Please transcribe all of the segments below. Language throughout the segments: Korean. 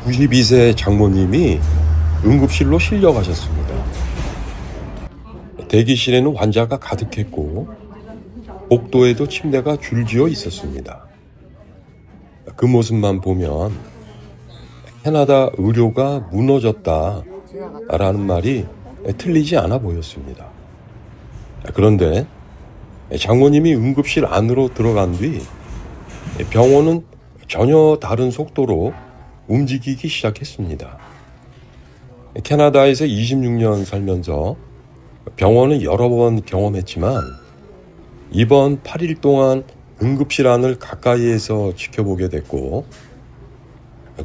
92세 장모님이 응급실로 실려가셨습니다. 대기실에는 환자가 가득했고 복도에도 침대가 줄지어 있었습니다. 그 모습만 보면 캐나다 의료가 무너졌다라는 말이 틀리지 않아 보였습니다. 그런데 장모님이 응급실 안으로 들어간 뒤 병원은 전혀 다른 속도로 움직이기 시작했습니다. 캐나다에서 26년 살면서 병원을 여러 번 경험했지만 이번 8일 동안 응급실 안을 가까이에서 지켜보게 됐고,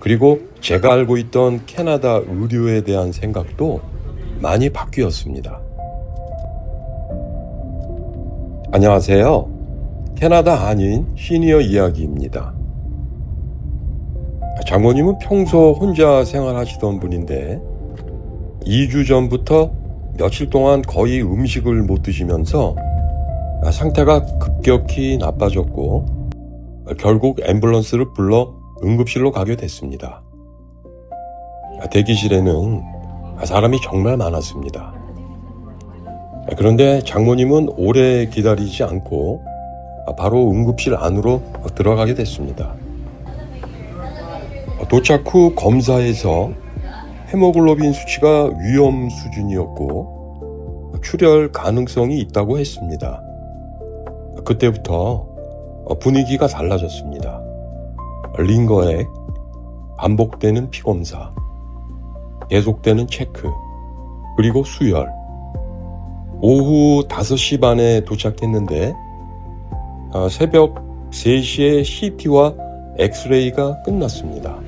그리고 제가 알고 있던 캐나다 의료에 대한 생각도 많이 바뀌었습니다. 안녕하세요. 캐나다 한인 시니어 이야기입니다. 장모님은 평소 혼자 생활하시던 분인데 2주 전부터 며칠 동안 거의 음식을 못 드시면서 상태가 급격히 나빠졌고 결국 앰뷸런스를 불러 응급실로 가게 됐습니다. 대기실에는 사람이 정말 많았습니다. 그런데 장모님은 오래 기다리지 않고 바로 응급실 안으로 들어가게 됐습니다. 도착 후 검사에서 헤모글로빈 수치가 위험 수준이었고 출혈 가능성이 있다고 했습니다. 그때부터 분위기가 달라졌습니다. 링거액, 반복되는 피검사, 계속되는 체크, 그리고 수혈. 오후 5시 반에 도착했는데 새벽 3시에 CT와 엑스레이가 끝났습니다.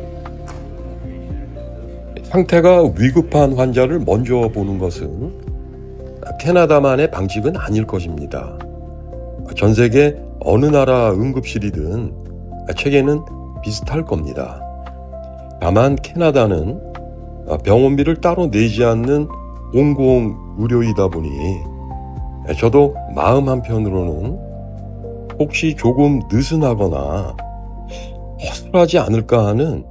상태가 위급한 환자를 먼저 보는 것은 캐나다만의 방식은 아닐 것입니다. 전 세계 어느 나라 응급실이든 체계는 비슷할 겁니다. 다만 캐나다는 병원비를 따로 내지 않는 공공의료이다 보니 저도 마음 한편으로는 혹시 조금 느슨하거나 허술하지 않을까 하는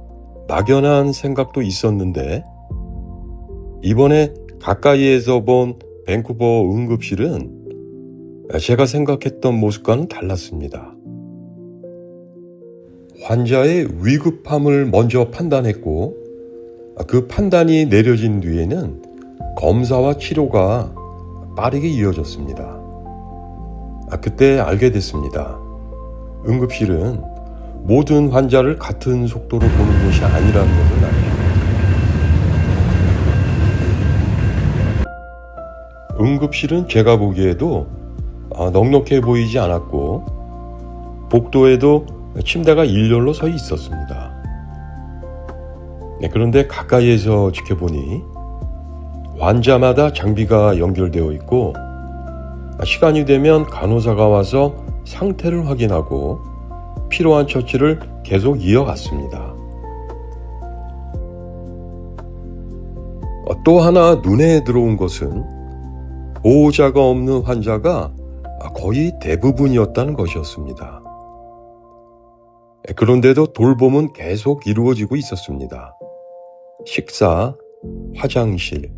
막연한 생각도 있었는데 이번에 가까이에서 본 밴쿠버 응급실은 제가 생각했던 모습과는 달랐습니다. 환자의 위급함을 먼저 판단했고 그 판단이 내려진 뒤에는 검사와 치료가 빠르게 이어졌습니다. 그때 알게 됐습니다. 응급실은 모든 환자를 같은 속도로 보는 것이 아니라는 것을 알죠. 응급실은 제가 보기에도 넉넉해 보이지 않았고 복도에도 침대가 일렬로 서 있었습니다. 그런데 가까이에서 지켜보니 환자마다 장비가 연결되어 있고 시간이 되면 간호사가 와서 상태를 확인하고 필요한 처치를 계속 이어갔습니다. 또 하나 눈에 들어온 것은 보호자가 없는 환자가 거의 대부분이었다는 것이었습니다. 그런데도 돌봄은 계속 이루어지고 있었습니다. 식사, 화장실,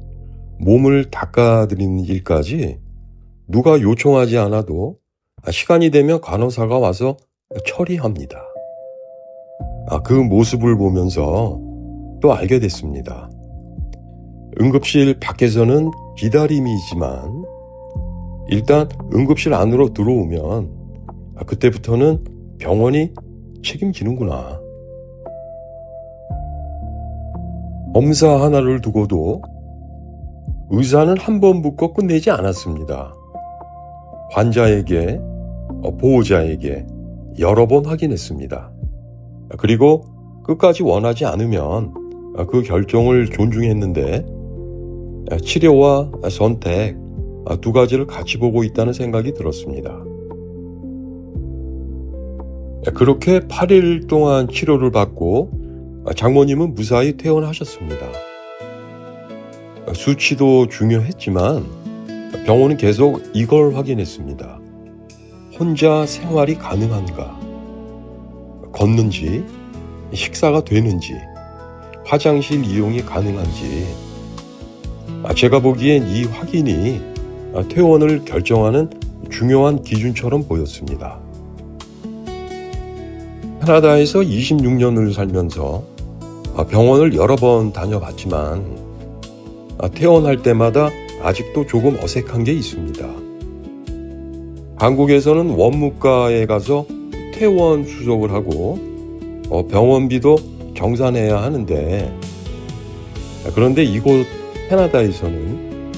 몸을 닦아드리는 일까지 누가 요청하지 않아도 시간이 되면 간호사가 와서 처리합니다. 그 모습을 보면서 또 알게 됐습니다. 응급실 밖에서는 기다림이지만 일단 응급실 안으로 들어오면 그때부터는 병원이 책임지는구나. 검사 하나를 두고도 의사는 한 번 묻고 끝내지 않았습니다. 환자에게, 보호자에게 여러 번 확인했습니다. 그리고 끝까지 원하지 않으면 그 결정을 존중했는데 치료와 선택 두 가지를 같이 보고 있다는 생각이 들었습니다. 그렇게 8일 동안 치료를 받고 장모님은 무사히 퇴원하셨습니다. 수치도 중요했지만 병원은 계속 이걸 확인했습니다. 혼자 생활이 가능한가? 걷는지, 식사가 되는지, 화장실 이용이 가능한지 제가 보기엔 이 확인이 퇴원을 결정하는 중요한 기준처럼 보였습니다. 캐나다에서 26년을 살면서 병원을 여러 번 다녀봤지만 퇴원할 때마다 아직도 조금 어색한 게 있습니다. 한국에서는 원무과에 가서 퇴원 수속을 하고 병원비도 정산해야 하는데, 그런데 이곳 캐나다에서는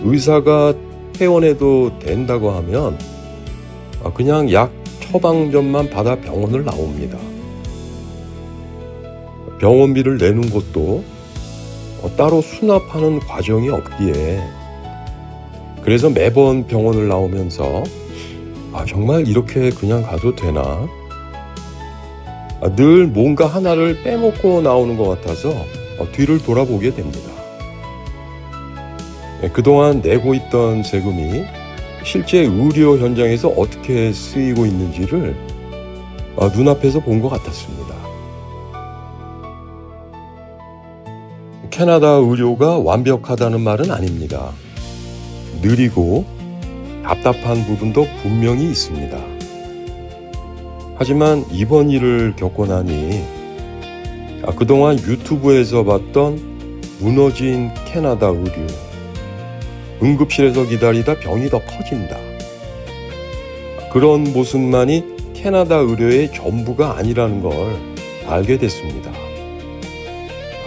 의사가 퇴원해도 된다고 하면 그냥 약 처방전만 받아 병원을 나옵니다. 병원비를 내는 것도 따로 수납하는 과정이 없기에, 그래서 매번 병원을 나오면서 정말 이렇게 그냥 가도 되나? 늘 뭔가 하나를 빼먹고 나오는 것 같아서 뒤를 돌아보게 됩니다. 그동안 내고 있던 세금이 실제 의료 현장에서 어떻게 쓰이고 있는지를 눈앞에서 본 것 같았습니다. 캐나다 의료가 완벽하다는 말은 아닙니다. 느리고 답답한 부분도 분명히 있습니다. 하지만 이번 일을 겪고 나니 그동안 유튜브에서 봤던 무너진 캐나다 의료, 응급실에서 기다리다 병이 더 커진다, 그런 모습만이 캐나다 의료의 전부가 아니라는 걸 알게 됐습니다.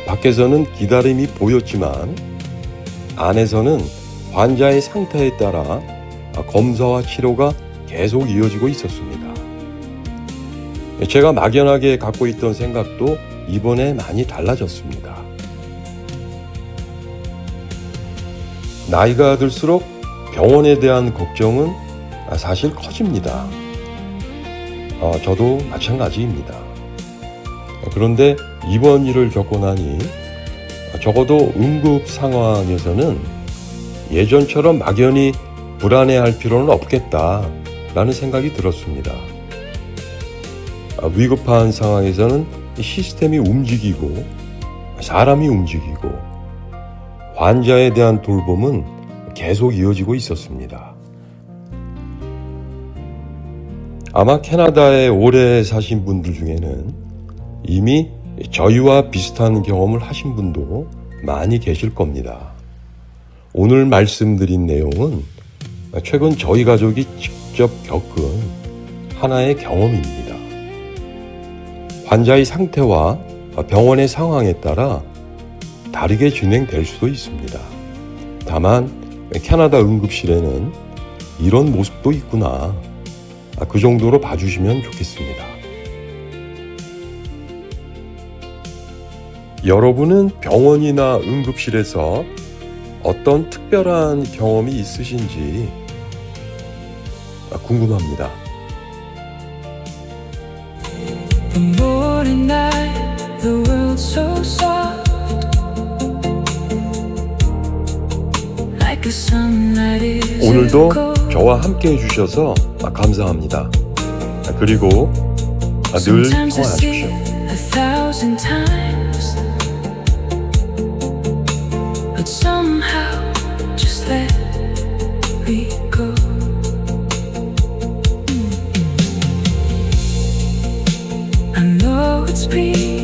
밖에서는 기다림이 보였지만 안에서는 환자의 상태에 따라 검사와 치료가 계속 이어지고 있었습니다. 제가 막연하게 갖고 있던 생각도 이번에 많이 달라졌습니다. 나이가 들수록 병원에 대한 걱정은 사실 커집니다. 저도 마찬가지입니다. 그런데 이번 일을 겪고 나니 적어도 응급 상황에서는 예전처럼 막연히 불안해할 필요는 없겠다라는 생각이 들었습니다. 위급한 상황에서는 시스템이 움직이고 사람이 움직이고 환자에 대한 돌봄은 계속 이어지고 있었습니다. 아마 캐나다에 오래 사신 분들 중에는 이미 저희와 비슷한 경험을 하신 분도 많이 계실 겁니다. 오늘 말씀드린 내용은 최근 저희 가족이 직접 겪은 하나의 경험입니다. 환자의 상태와 병원의 상황에 따라 다르게 진행될 수도 있습니다. 다만 캐나다 응급실에는 이런 모습도 있구나, 그 정도로 봐주시면 좋겠습니다. 여러분은 병원이나 응급실에서 어떤 특별한 경험이 있으신지 궁금합니다. 오늘도 저와 함께 해주셔서 감사합니다. 그리고 늘 평안하십시오. Somehow just let me go. I know it's been